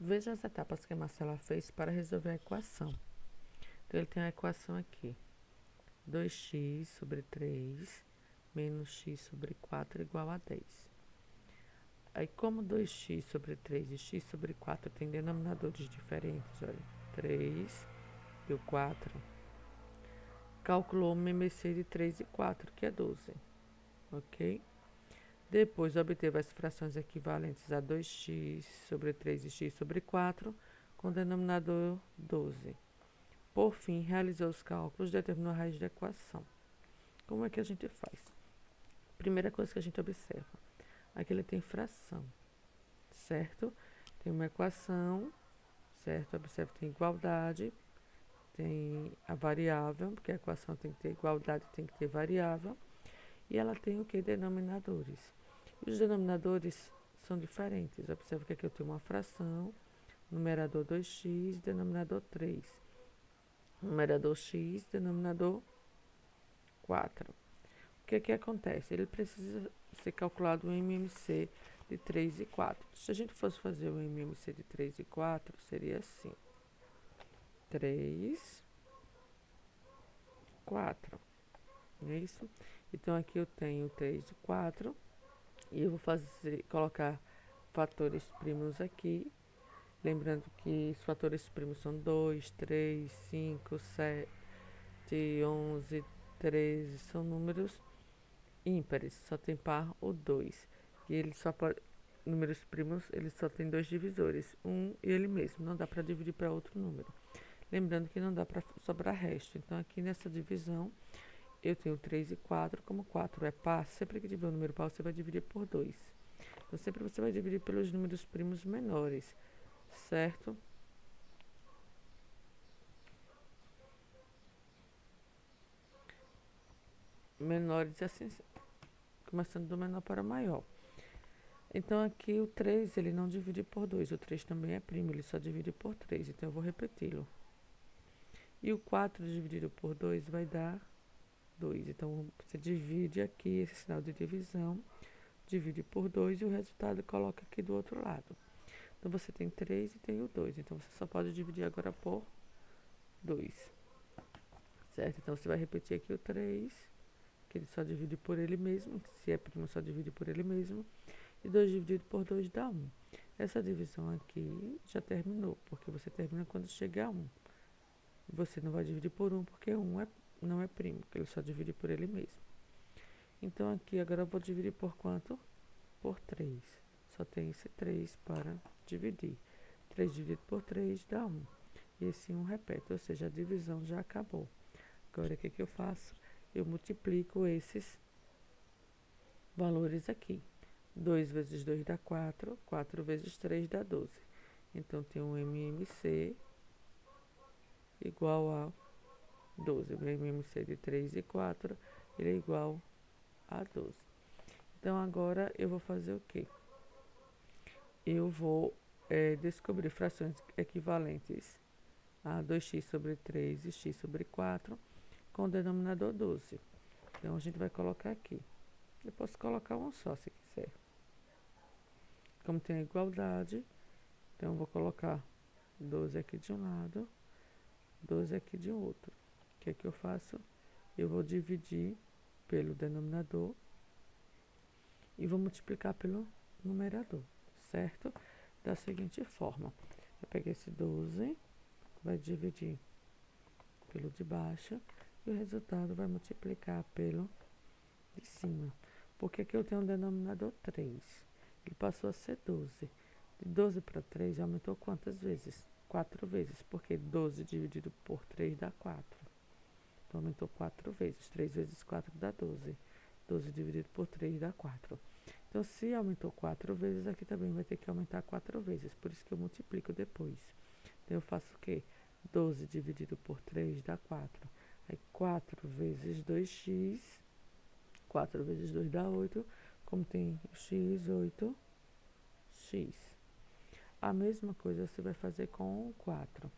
Veja as etapas que a Marcela fez para resolver a equação. Então, ele tem a equação aqui. 2x sobre 3 menos x sobre 4 igual a 10. Aí, como 2x sobre 3 e x sobre 4 têm denominadores diferentes, olha, 3 e o 4, calculou uma MMC de 3 e 4, que é 12, ok? Depois, obteve as frações equivalentes a 2x sobre 3 e x sobre 4, com denominador 12. Por fim, realizou os cálculos, determinou a raiz da equação. Como é que a gente faz? Primeira coisa que a gente observa, aqui ele tem fração, certo? Tem uma equação, certo? Observa que tem igualdade, tem a variável, porque a equação tem que ter igualdade, tem que ter variável, e ela tem o que? Denominadores. E os denominadores são diferentes. Observa que aqui eu tenho uma fração, numerador 2x, denominador 3. Numerador x, denominador 4. O que acontece? Ele precisa ser calculado o MMC de 3 e 4. Se a gente fosse fazer o MMC de 3 e 4, seria assim. 3, 4. Não é isso? Então, aqui eu tenho 3 e 4. E eu vou colocar fatores primos aqui. Lembrando que os fatores primos são 2, 3, 5, 7, 11, 13. São números ímpares, só tem par ou 2. E ele só pode. Números primos, ele só tem dois divisores, um e ele mesmo. Não dá para dividir para outro número. Lembrando que não dá para sobrar resto. Então, aqui nessa divisão, eu tenho 3 e 4. Como 4 é par, sempre que tiver um número par, você vai dividir por 2. Então, sempre você vai dividir pelos números primos menores, certo? Menores assim, começando do menor para o maior. Então, aqui o 3, ele não divide por 2. O 3 também é primo, ele só divide por 3. Então, eu vou repeti-lo. E o 4 dividido por 2 vai dar 2. Então, você divide aqui esse sinal de divisão, divide por 2 e o resultado coloca aqui do outro lado. Então, você tem 3 e tem o 2. Então, você só pode dividir agora por 2. Certo? Então, você vai repetir aqui o 3, que ele só divide por ele mesmo. Se é primo, só divide por ele mesmo. E 2 dividido por 2 dá 1. Essa divisão aqui já terminou, porque você termina quando chega a 1. Você não vai dividir por 1, porque 1 não é primo, porque ele só divide por ele mesmo. Então, aqui agora eu vou dividir por quanto? Por 3. Só tem esse 3 para dividir. 3 dividido por 3 dá 1. E esse 1 repete, ou seja, a divisão já acabou. Agora, o que eu faço? Eu multiplico esses valores aqui. 2 vezes 2 dá 4, 4 vezes 3 dá 12. Então, tem um MMC igual a 12. O MMC de 3 e 4, ele é igual a 12. Então, agora eu vou fazer o quê? Eu vou descobrir frações equivalentes a 2x sobre 3 e x sobre 4 com o denominador 12. Então, a gente vai colocar aqui. Eu posso colocar um só, se quiser. Como tem a igualdade, então eu vou colocar 12 aqui de um lado, 12 aqui de outro. O que é que eu faço? Eu vou dividir pelo denominador e vou multiplicar pelo numerador, certo? Da seguinte forma, eu peguei esse 12, vai dividir pelo de baixo e o resultado vai multiplicar pelo de cima. Porque aqui eu tenho um denominador 3, ele passou a ser 12. De 12 para 3 aumentou quantas vezes? 4 vezes, porque 12 dividido por 3 dá 4. Então, aumentou 4 vezes. 3 vezes 4 dá 12. 12 dividido por 3 dá 4. Então, se aumentou 4 vezes, aqui também vai ter que aumentar 4 vezes. Por isso que eu multiplico depois. Então, eu faço o quê? 12 dividido por 3 dá 4. Aí, 4 vezes 2x. 4 vezes 2 dá 8. Como tem x, 8x. A mesma coisa você vai fazer com o 4.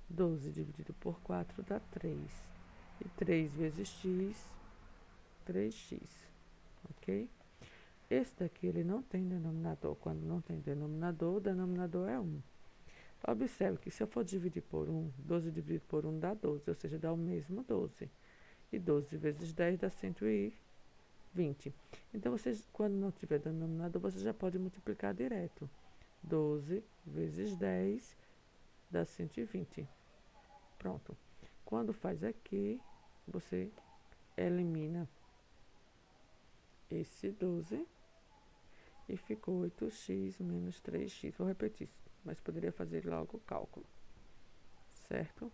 12 dividido por 4 dá 3. E 3 vezes x, 3x, ok? Esse daqui, ele não tem denominador. Quando não tem denominador, o denominador é 1. Observe que se eu for dividir por 1, 12 dividido por 1 dá 12, ou seja, dá o mesmo 12. E 12 vezes 10 dá 120. Então, vocês, quando não tiver denominador, você já pode multiplicar direto. 12 vezes 10 dá 120. Pronto. Quando faz aqui, você elimina esse 12 e ficou 8x menos 3x. Vou repetir, mas poderia fazer logo o cálculo, certo?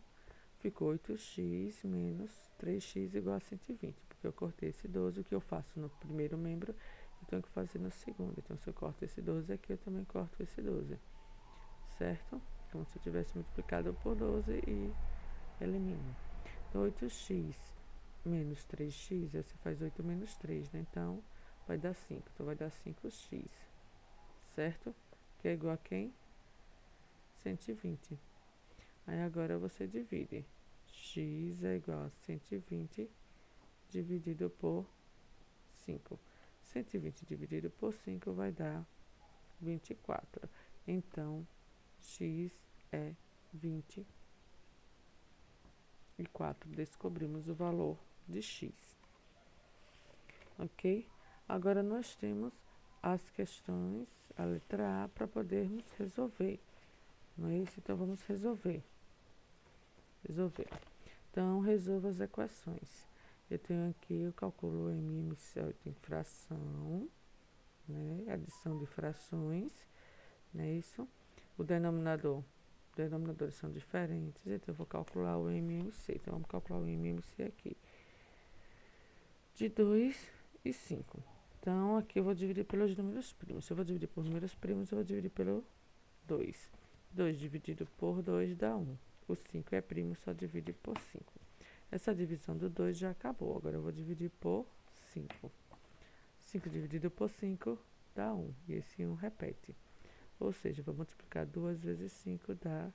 Ficou 8x menos 3x igual a 120, porque eu cortei esse 12, o que eu faço no primeiro membro, eu tenho que fazer no segundo. Então, se eu corto esse 12 aqui, eu também corto esse 12, certo? Como se eu tivesse multiplicado por 12 e elimino. Então, 8x menos 3x, você faz 8 menos 3, né? Então, vai dar 5. Então, vai dar 5x, certo? Que é igual a quem? 120. Aí, agora você divide. X é igual a 120 dividido por 5. 120 dividido por 5 vai dar 24. Então, x é 24. Descobrimos o valor de x. Ok? Agora nós temos as questões, a letra A, para podermos resolver. Não é isso? Então, vamos resolver. Então, resolva as equações. Eu tenho aqui, eu calculo o MMC em fração, né? Adição de frações, não é isso? O denominador, denominadores são diferentes, então eu vou calcular o MMC. Então, vamos calcular o MMC aqui. De 2 e 5. Então, aqui eu vou dividir pelos números primos. Se eu vou dividir por números primos, eu vou dividir pelo 2. 2 dividido por 2 dá 1. O 5 é primo, só divide por 5. Essa divisão do 2 já acabou. Agora eu vou dividir por 5. 5 dividido por 5 dá 1. E esse 1 repete. Ou seja, eu vou multiplicar 2 vezes 5 dá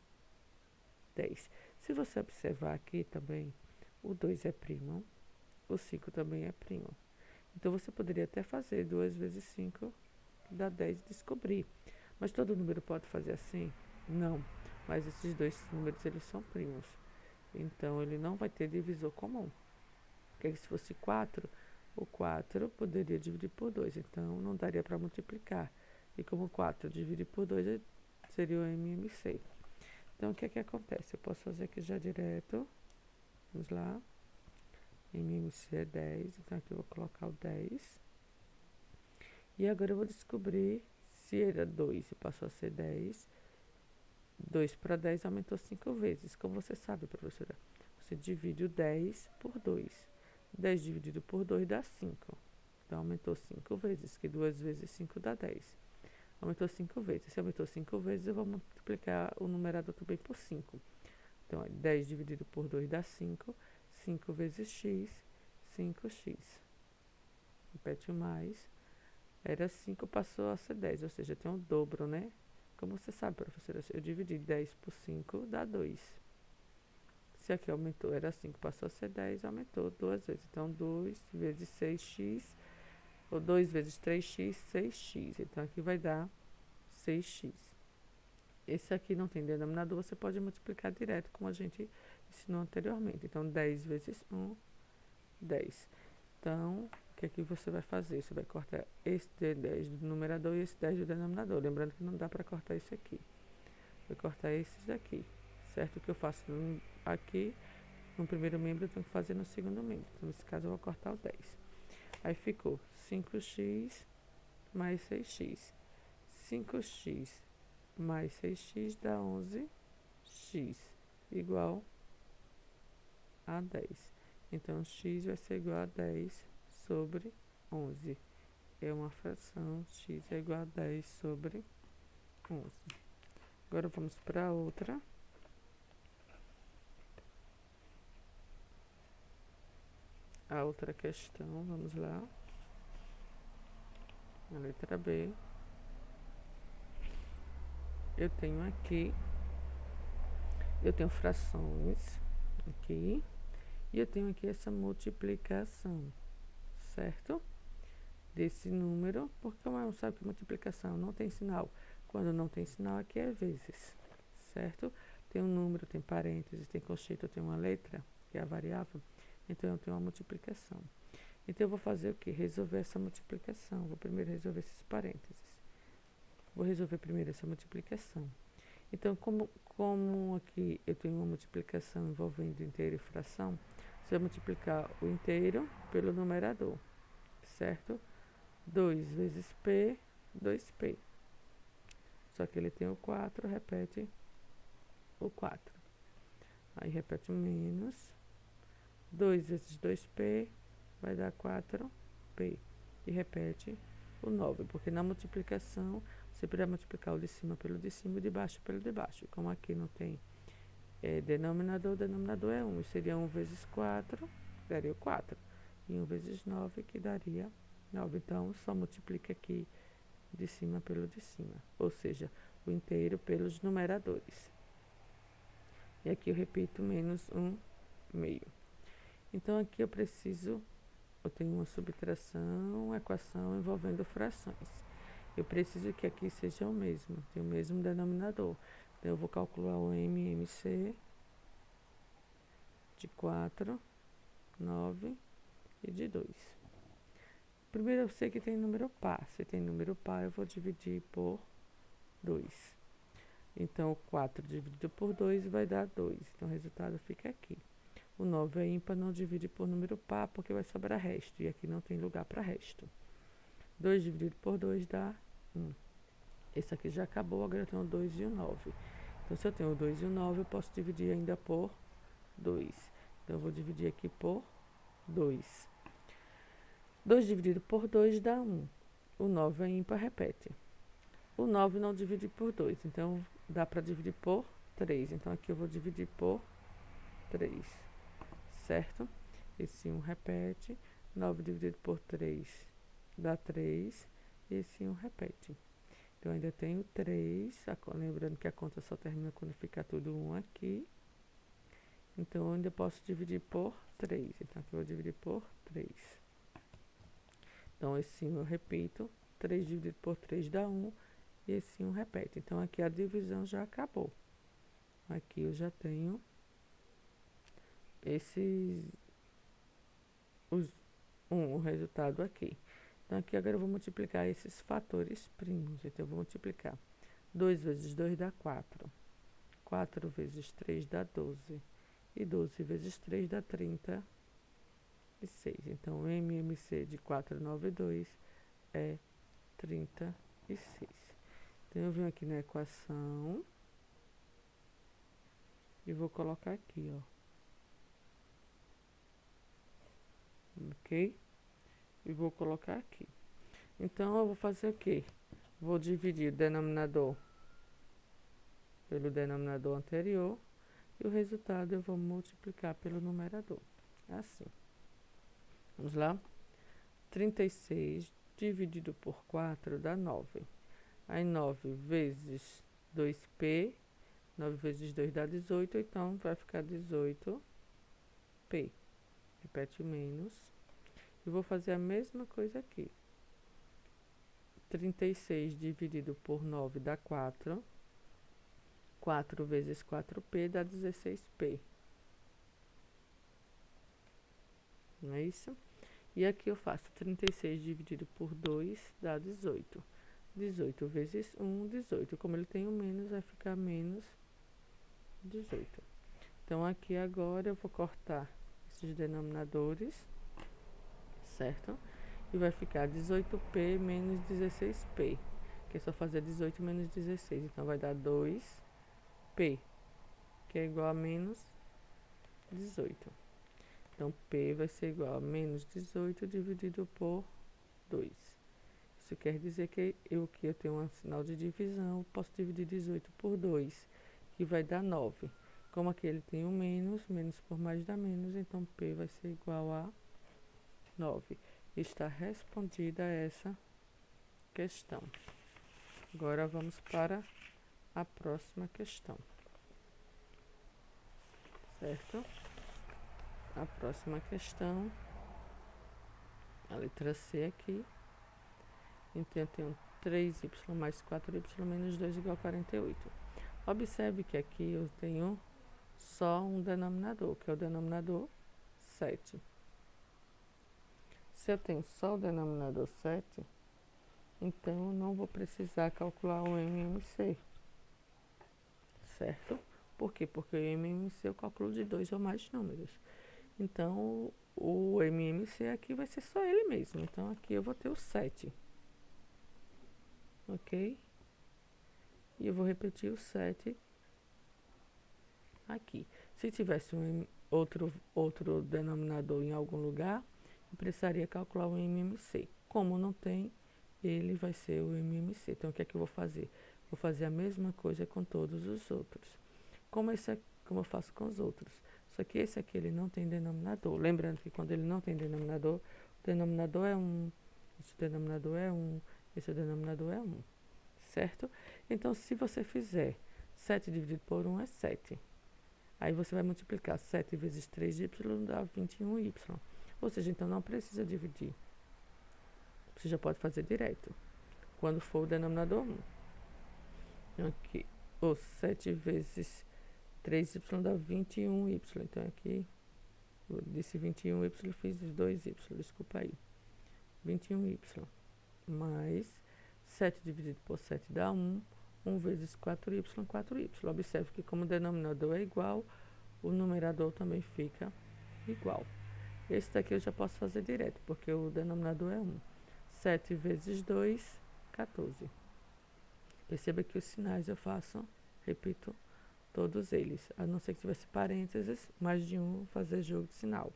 10. Se você observar aqui também, o 2 é primo, o 5 também é primo. Então, você poderia até fazer 2 vezes 5 dá 10 e descobrir. Mas todo número pode fazer assim? Não. Mas esses dois números, eles são primos. Então, ele não vai ter divisor comum. Porque se fosse 4, o 4 poderia dividir por 2. Então, não daria para multiplicar. E como 4 divide por 2, seria o MMC. Então, o que é que acontece? Eu posso fazer aqui já direto. Vamos lá. MMC é 10. Então, aqui eu vou colocar o 10. E agora eu vou descobrir se era 2 e passou a ser 10. 2 para 10 aumentou 5 vezes. Como você sabe, professora? Você divide o 10 por 2. 10 dividido por 2 dá 5. Então, aumentou 5 vezes, que 2 vezes 5 dá 10. Aumentou 5 vezes. Se aumentou 5 vezes, eu vou multiplicar o numerador também por 5. Então, 10 dividido por 2 dá 5. 5 vezes x, 5x. Repete o mais. Era 5, passou a ser 10, ou seja, tem um dobro, né? Como você sabe, professora, eu dividi 10 por 5, dá 2. Se aqui aumentou, era 5, passou a ser 10, aumentou 2 vezes. Então, 2 vezes 6x, ou 2 vezes 3x, 6x. Então, aqui vai dar 6x. Esse aqui não tem denominador, você pode multiplicar direto, como a gente ensinou anteriormente. Então, 10 vezes 1, 10. Então, o que aqui você vai fazer? Você vai cortar esse 10 do numerador e esse 10 do denominador. Lembrando que não dá para cortar esse aqui. Vou cortar esses aqui, certo? O que eu faço aqui no primeiro membro, eu tenho que fazer no segundo membro. Então, nesse caso, eu vou cortar o 10. Aí ficou 5x mais 6x. 5x mais 6x dá 11x, igual a 10. Então, x vai ser igual a 10 sobre 11. É uma fração, x é igual a 10 sobre 11. Agora, vamos para outra. A outra questão, vamos lá. A letra B. Eu tenho aqui, eu tenho frações aqui, e eu tenho aqui essa multiplicação, certo? Desse número, porque o não sabe que multiplicação não tem sinal. Quando não tem sinal, aqui é vezes, certo? Tem um número, tem parênteses, tem colcheita, tem uma letra, que é a variável. Então, eu tenho uma multiplicação. Então, eu vou fazer o quê? Resolver essa multiplicação. Vou primeiro resolver esses parênteses. Vou resolver primeiro essa multiplicação. Então, como aqui eu tenho uma multiplicação envolvendo inteiro e fração, você vai multiplicar o inteiro pelo numerador, certo? 2 vezes P, 2P. Só que ele tem o 4, repete o 4. Aí repete o menos. 2 vezes 2P vai dar 4P. E repete o 9, porque na multiplicação você precisa multiplicar o de cima pelo de cima e o de baixo pelo de baixo. Como aqui não tem denominador, o denominador é 1. Seria 1 vezes 4, daria 4. E 1 vezes 9, que daria 9. Então, só multiplica aqui de cima pelo de cima. Ou seja, o inteiro pelos numeradores. E aqui eu repito menos 1 meio. Então, aqui eu tenho uma subtração, uma equação envolvendo frações. Eu preciso que aqui seja o mesmo, tem o mesmo denominador. Então, eu vou calcular o MMC de 4, 9 e de 2. Primeiro, eu sei que tem número par. Se tem número par, eu vou dividir por 2. Então, 4 dividido por 2 vai dar 2. Então, o resultado fica aqui. O 9 é ímpar, não divide por número par, porque vai sobrar resto. E aqui não tem lugar para resto. 2 dividido por 2 dá 1. Esse aqui já acabou, agora eu tenho o 2 e o 9. Então, se eu tenho o 2 e o 9, eu posso dividir ainda por 2. Então, eu vou dividir aqui por 2. 2 dividido por 2 dá 1. O 9 é ímpar, repete. O 9 não divide por 2, então dá para dividir por 3. Então, aqui eu vou dividir por 3, certo? Esse 1 repete. 9 dividido por 3 dá 3. Esse 1 repete. Então, ainda tenho 3. Lembrando que a conta só termina quando ficar tudo 1 aqui. Então, eu ainda posso dividir por 3. Então, aqui eu vou dividir por 3. Então, esse 1 eu repito. 3 dividido por 3 dá 1. E esse 1 repete. Então, aqui a divisão já acabou. Aqui eu já tenho o resultado aqui. Então, aqui agora eu vou multiplicar esses fatores primos. Então, eu vou multiplicar 2 vezes 2 dá 4. 4 vezes 3 dá 12. E 12 vezes 3 dá 36. Então, o MMC de 492 é 36. Então, eu venho aqui na equação e vou colocar aqui, ó. Ok? E vou colocar aqui. Então, eu vou fazer o quê? Vou dividir o denominador pelo denominador anterior e o resultado eu vou multiplicar pelo numerador. Assim. Vamos lá? 36 dividido por 4 dá 9. Aí 9 vezes 2P, 9 vezes 2 dá 18, então vai ficar 18P. Repete o menos. E vou fazer a mesma coisa aqui. 36 dividido por 9 dá 4. 4 vezes 4P dá 16P. Não é isso? E aqui eu faço 36 dividido por 2 dá 18. 18 vezes 1, 18. Como ele tem um menos, vai ficar menos 18. Então, aqui agora eu vou cortar esses denominadores, certo? E vai ficar 18P menos 16P, que é só fazer 18 menos 16. Então, vai dar 2P, que é igual a menos 18. Então, P vai ser igual a menos 18 dividido por 2. Isso quer dizer que eu tenho um sinal de divisão, posso dividir 18 por 2, que vai dar 9. Como aqui ele tem um menos, menos por mais dá menos, então P vai ser igual a 9. Está respondida essa questão. Agora vamos para a próxima questão. Certo? A próxima questão, a letra C aqui. Então, eu tenho 3y mais 4y menos 2 igual a 48. Observe que aqui eu tenho só um denominador, que é o denominador 7. Se eu tenho só o denominador 7, então eu não vou precisar calcular o MMC, certo? Por quê? Porque o MMC eu calculo de 2 ou mais números. Então, o MMC aqui vai ser só ele mesmo. Então, aqui eu vou ter o 7. Ok? E eu vou repetir o 7 aqui. Se tivesse outro denominador em algum lugar, eu precisaria calcular o MMC. Como não tem, ele vai ser o MMC. Então, o que é que eu vou fazer? Vou fazer a mesma coisa com todos os outros. Como eu faço com os outros. Só que esse aqui ele não tem denominador. Lembrando que quando ele não tem denominador, o denominador é 1, esse denominador é 1, esse denominador é 1. Certo? Então, se você fizer 7 dividido por 1 é 7. Aí você vai multiplicar 7 vezes 3y dá 21y. Ou seja, então não precisa dividir. Você já pode fazer direto. Quando for o denominador 1. Então, aqui, 7 vezes 3y dá 21y. Então, aqui, eu disse 21y, fiz 2y. Desculpa aí. 21y. Mais 7 dividido por 7 dá 1. 1 vezes 4y, 4y. Observe que como o denominador é igual, o numerador também fica igual. Esse daqui eu já posso fazer direto, porque o denominador é 1. 7 vezes 2, 14. Perceba que os sinais eu faço, repito, todos eles. A não ser que tivesse parênteses, mais de um, fazer jogo de sinal.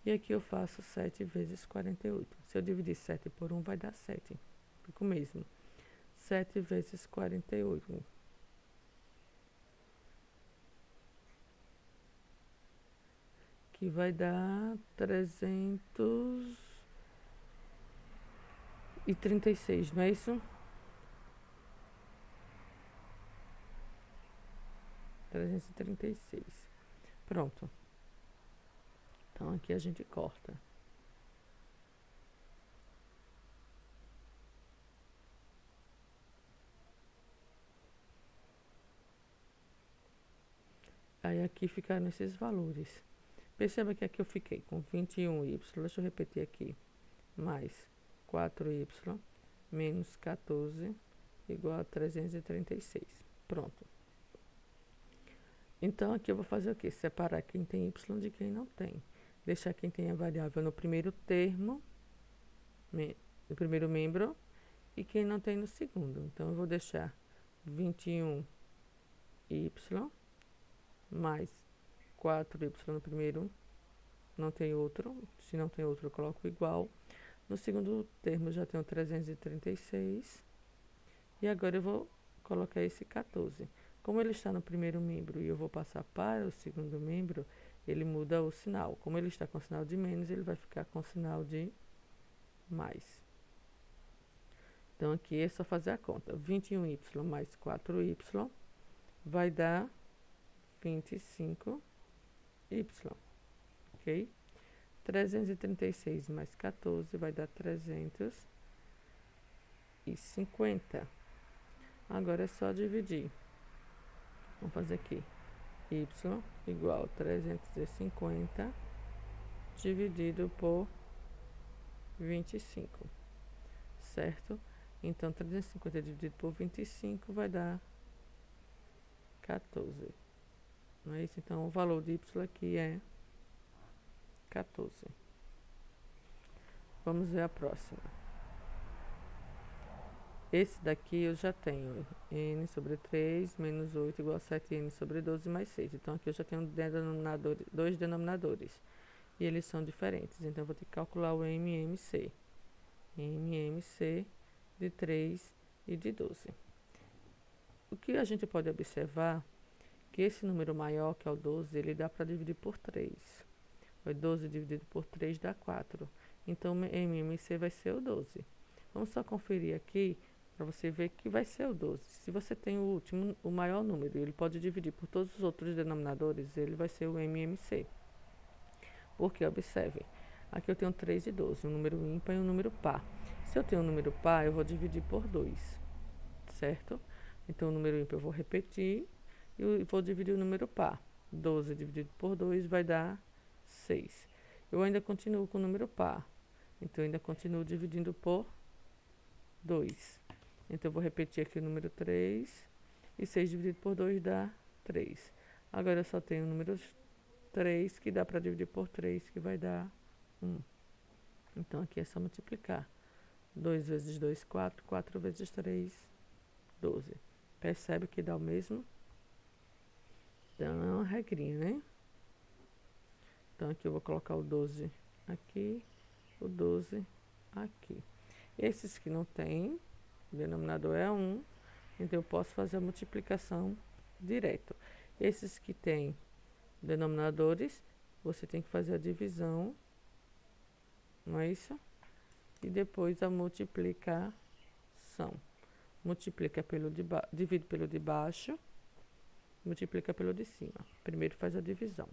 E aqui eu faço 7 vezes 48. Se eu dividir 7 por 1, vai dar 7. Fica o mesmo. 7 vezes 48. Que vai dar 336, não é isso? 336. Pronto. Então, aqui a gente corta. Aí aqui ficaram esses valores. Perceba que aqui eu fiquei com 21y, deixa eu repetir aqui, mais 4y menos 14 igual a 336. Pronto. Então, aqui eu vou fazer o quê? Separar quem tem y de quem não tem. Deixar quem tem a variável no primeiro termo, no primeiro membro, e quem não tem no segundo. Então, eu vou deixar 21y mais 4y no primeiro, não tem outro. Se não tem outro, eu coloco igual. No segundo termo, eu já tenho 336. E agora eu vou colocar esse 14. Como ele está no primeiro membro e eu vou passar para o segundo membro, ele muda o sinal. Como ele está com sinal de menos, ele vai ficar com sinal de mais. Então, aqui é só fazer a conta. 21y mais 4y vai dar 25y. Ok? 336 mais 14 vai dar 350. Agora é só dividir. Vamos fazer aqui. Y igual a 350 dividido por 25. Certo? Então, 350 dividido por 25 vai dar 14. Não é isso? Então, o valor de y aqui é 14. Vamos ver a próxima. Esse daqui eu já tenho n sobre 3 menos 8 igual a 7n sobre 12 mais 6. Então, aqui eu já tenho dois denominadores. E eles são diferentes. Então, eu vou ter que calcular o MMC. MMC de 3 e de 12. O que a gente pode observar que esse número maior, que é o 12, ele dá para dividir por 3. O 12 dividido por 3 dá 4. Então, o MMC vai ser o 12. Vamos só conferir aqui para você ver que vai ser o 12. Se você tem o último, o maior número, ele pode dividir por todos os outros denominadores, ele vai ser o MMC. Porque, observe, aqui eu tenho 3 e 12, um número ímpar e um número par. Se eu tenho um número par, eu vou dividir por 2, certo? Então, o número ímpar eu vou repetir e vou dividir o número par. 12 dividido por 2 vai dar 6. Eu ainda continuo com o número par. Então, eu ainda continuo dividindo por 2. Então, eu vou repetir aqui o número 3. E 6 dividido por 2 dá 3. Agora, eu só tenho o número 3, que dá para dividir por 3, que vai dar 1. Então, aqui é só multiplicar. 2 vezes 2, 4. 4 vezes 3, 12. Percebe que dá o mesmo? Então, é uma regrinha, né? Então, aqui eu vou colocar o 12 aqui, o 12 aqui. Esses que não tem, o denominador é 1, então eu posso fazer a multiplicação direto. Esses que têm denominadores, você tem que fazer a divisão, não é isso? E depois a multiplicação. Multiplica pelo de baixo, divide pelo de baixo, multiplica pelo de cima. Primeiro faz a divisão.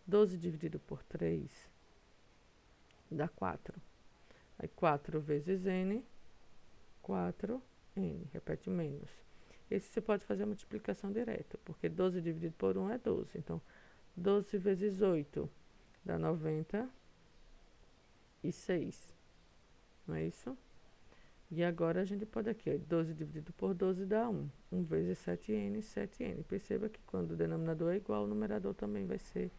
12 dividido por 3 dá 4. Aí 4 vezes n, 4n. Repete o menos. Esse você pode fazer a multiplicação direta, porque 12 dividido por 1 é 12. Então, 12 vezes 8 dá 96. Não é isso? E agora a gente pode aqui, ó, 12 dividido por 12 dá 1. 1 vezes 7n, 7n. Perceba que quando o denominador é igual, o numerador também vai ser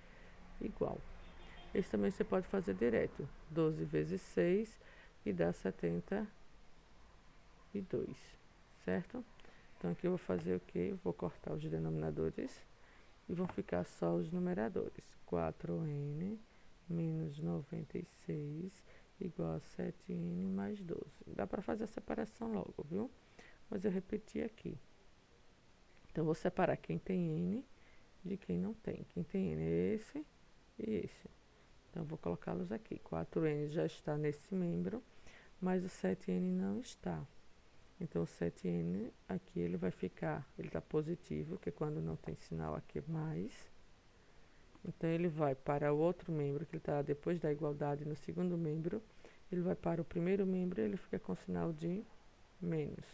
igual. Esse também você pode fazer direto. 12 vezes 6 e dá 72. Certo? Então, aqui eu vou fazer o quê? Vou cortar os denominadores e vão ficar só os numeradores. 4n menos 96 igual a 7n mais 12. Dá para fazer a separação logo, viu? Mas eu repeti aqui. Então, vou separar quem tem n de quem não tem. Quem tem n é esse e esse. Então, vou colocá-los aqui. 4n já está nesse membro, mas o 7n não está. Então, o 7n aqui ele vai ficar, ele está positivo, que quando não tem sinal aqui mais. Então, ele vai para o outro membro, que ele está depois da igualdade, no segundo membro. Ele vai para o primeiro membro e ele fica com sinal de menos.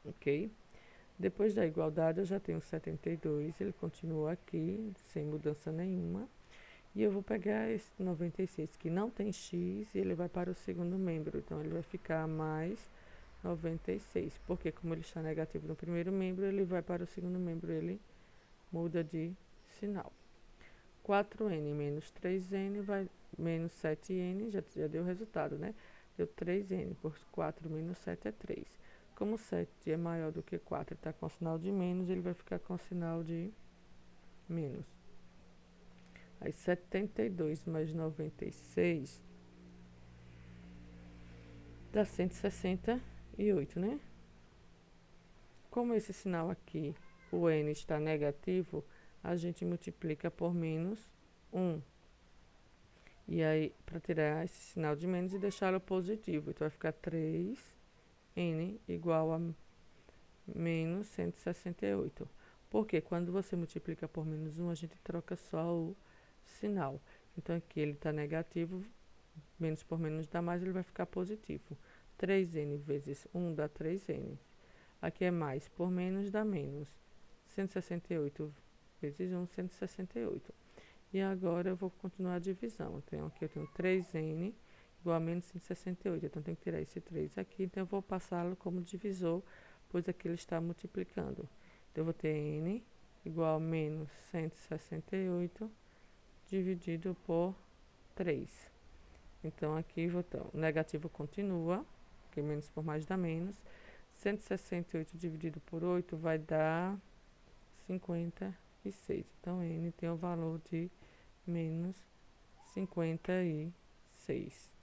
Ok? Depois da igualdade, eu já tenho 72, ele continua aqui, sem mudança nenhuma. E eu vou pegar esse 96, que não tem x, e ele vai para o segundo membro. Então, ele vai ficar mais 96. Porque como ele está negativo no primeiro membro, ele vai para o segundo membro, ele muda de sinal. 4n menos 3n vai menos 7n, já deu o resultado, né? Deu 3n, por 4 menos 7 é 3. Como 7 é maior do que 4 e está com sinal de menos, ele vai ficar com sinal de menos. Aí 72 mais 96 dá 168, né? Como esse sinal aqui, o n está negativo, a gente multiplica por menos 1. E aí, para tirar esse sinal de menos e deixá-lo positivo. Então, vai ficar 3n igual a menos 168. Porque quando você multiplica por menos 1, a gente troca só o sinal. Então, aqui ele está negativo, menos por menos dá mais, ele vai ficar positivo. 3n vezes 1 dá 3n. Aqui é mais por menos dá menos. 168 vezes 1, 168. E agora eu vou continuar a divisão. Então, aqui eu tenho 3n igual a menos 168. Então, tem que tirar esse 3 aqui. Então, eu vou passá-lo como divisor, pois aqui ele está multiplicando. Então, eu vou ter n igual a menos 168 dividido por 3. Então, aqui o negativo continua, porque menos por mais dá menos. 168 dividido por 8 vai dar 56. Então, n tem o valor de menos 56.